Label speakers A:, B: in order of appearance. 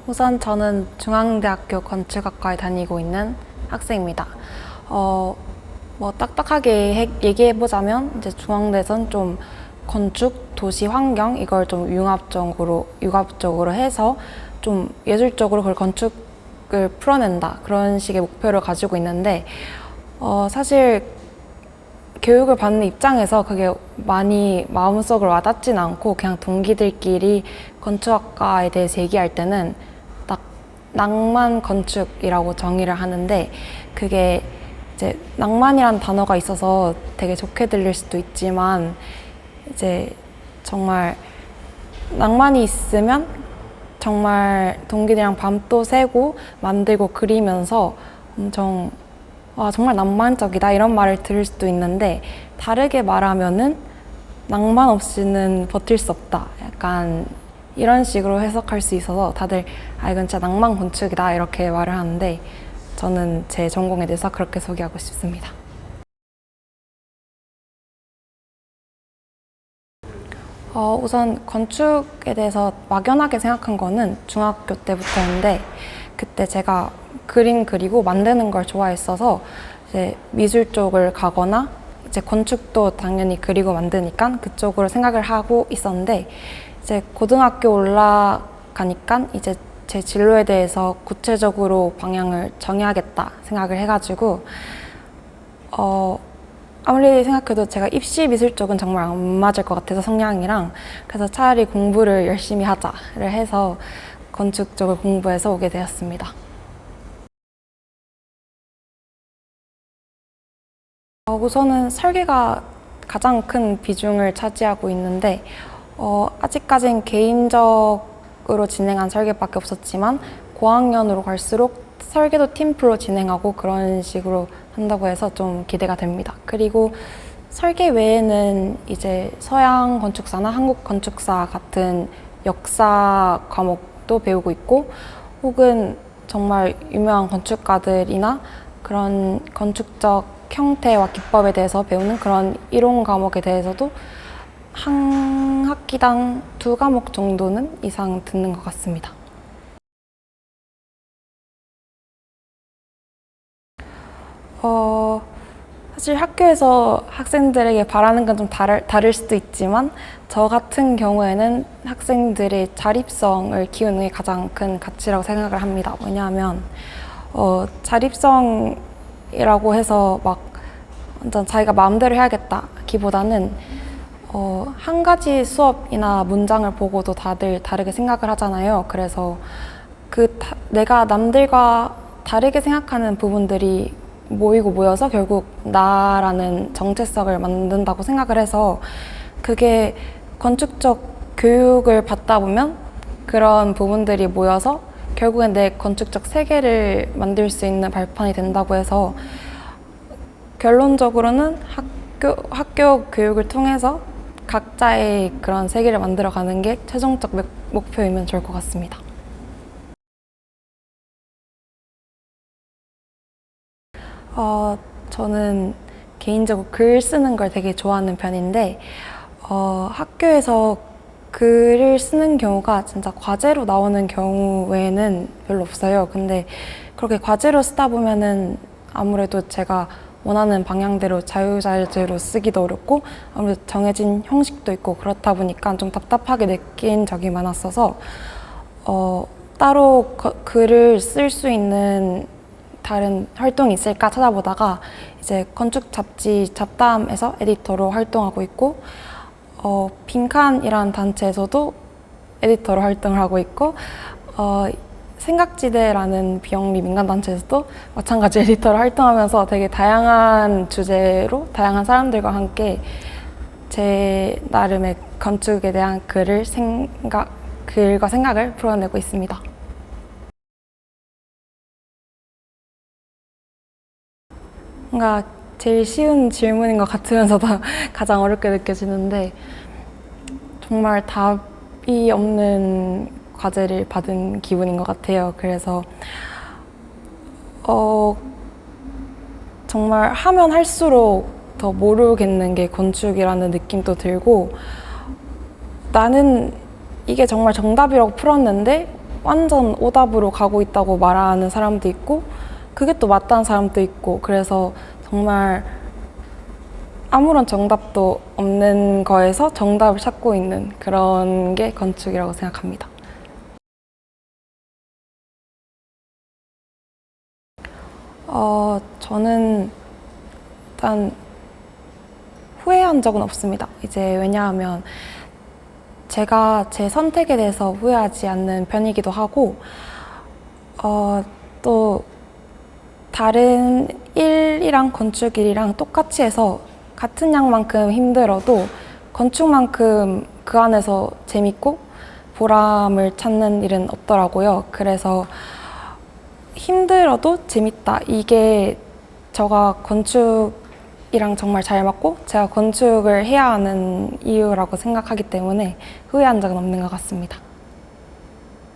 A: 우선 저는 중앙대학교 건축학과에 다니고 있는 학생입니다. 딱딱하게 얘기해보자면, 이제 중앙대에선 좀 건축, 도시 환경, 이걸 좀 융합적으로 해서 좀 예술적으로 그걸 건축을 풀어낸다. 그런 식의 목표를 가지고 있는데, 사실 교육을 받는 입장에서 그게 많이 마음속으로 와닿진 않고 그냥 동기들끼리 건축학과에 대해서 얘기할 때는 딱 낭만 건축이라고 정의를 하는데, 그게 이제 낭만이란 단어가 있어서 되게 좋게 들릴 수도 있지만, 이제 정말 낭만이 있으면 정말 동기들이랑 밤도 새고 만들고 그리면서 엄청 정말 낭만적이다 이런 말을 들을 수도 있는데, 다르게 말하면은 낭만 없이는 버틸 수 없다, 약간 이런 식으로 해석할 수 있어서 다들 이건 진짜 낭만 건축이다 이렇게 말을 하는데, 저는 제 전공에 대해서 그렇게 소개하고 싶습니다. 우선 건축에 대해서 막연하게 생각한 거는 중학교 때부터인데, 그때 제가 그림 그리고 만드는 걸 좋아했어서 이제 미술 쪽을 가거나 이제 건축도 당연히 그리고 만드니까 그쪽으로 생각을 하고 있었는데, 이제 고등학교 올라가니까 이제 제 진로에 대해서 구체적으로 방향을 정해야겠다 생각을 해가지고 아무리 생각해도 제가 입시 미술 쪽은 정말 안 맞을 것 같아서 성향이랑, 그래서 차라리 공부를 열심히 하자를 해서 건축 쪽을 공부해서 오게 되었습니다. 우선은 설계가 가장 큰 비중을 차지하고 있는데, 아직까진 개인적으로 진행한 설계밖에 없었지만 고학년으로 갈수록 설계도 팀플로 진행하고 그런 식으로 한다고 해서 좀 기대가 됩니다. 그리고 설계 외에는 이제 서양 건축사나 한국 건축사 같은 역사 과목도 배우고 있고, 혹은 정말 유명한 건축가들이나 그런 건축적 형태와 기법에 대해서 배우는 그런 이론 과목에 대해서도 한 학기당 2과목 정도는 이상 듣는 것 같습니다. 사실 학교에서 학생들에게 바라는 건 좀 다를 수도 있지만, 저 같은 경우에는 학생들의 자립성을 키우는 게 가장 큰 가치라고 생각을 합니다. 왜냐하면 자립성이라고 해서 막 완전 자기가 마음대로 해야겠다기보다는 한 가지 수업이나 문장을 보고도 다들 다르게 생각을 하잖아요. 그래서 내가 남들과 다르게 생각하는 부분들이 모이고 모여서 결국 나라는 정체성을 만든다고 생각을 해서, 그게 건축적 교육을 받다 보면 그런 부분들이 모여서 결국엔 내 건축적 세계를 만들 수 있는 발판이 된다고 해서, 결론적으로는 학교 교육을 통해서 각자의 그런 세계를 만들어가는 게 최종적 목표이면 좋을 것 같습니다. 저는 개인적으로 글 쓰는 걸 되게 좋아하는 편인데, 학교에서 글을 쓰는 경우가 진짜 과제로 나오는 경우에는 별로 없어요. 근데 그렇게 과제로 쓰다 보면은 아무래도 제가 원하는 방향대로 자유자재로 쓰기도 어렵고, 아무래도 정해진 형식도 있고 그렇다 보니까 좀 답답하게 느낀 적이 많았어서 따로 글을 쓸 수 있는 다른 활동이 있을까 찾아보다가 이제 건축 잡지 잡담에서 에디터로 활동하고 있고, 빈칸이라는 단체에서도 에디터로 활동을 하고 있고, 생각지대라는 비영리 민간단체에서도 마찬가지 에디터로 활동하면서 되게 다양한 주제로 다양한 사람들과 함께 제 나름의 건축에 대한 글과 생각을 풀어내고 있습니다. 뭔가 제일 쉬운 질문인 것 같으면서도 가장 어렵게 느껴지는데, 정말 답이 없는 과제를 받은 기분인 것 같아요. 그래서 정말 하면 할수록 더 모르겠는 게 건축이라는 느낌도 들고, 나는 이게 정말 정답이라고 풀었는데 완전 오답으로 가고 있다고 말하는 사람도 있고 그게 또 맞다는 사람도 있고 그래서 정말 아무런 정답도 없는 거에서 정답을 찾고 있는 그런 게 건축이라고 생각합니다. 저는 일단 후회한 적은 없습니다. 이제 왜냐하면 제가 제 선택에 대해서 후회하지 않는 편이기도 하고 또 다른 일이랑 건축 일이랑 똑같이 해서 같은 양만큼 힘들어도 건축만큼 그 안에서 재밌고 보람을 찾는 일은 없더라고요. 그래서 힘들어도 재밌다. 이게 제가 건축이랑 정말 잘 맞고 제가 건축을 해야 하는 이유라고 생각하기 때문에 후회한 적은 없는 것 같습니다.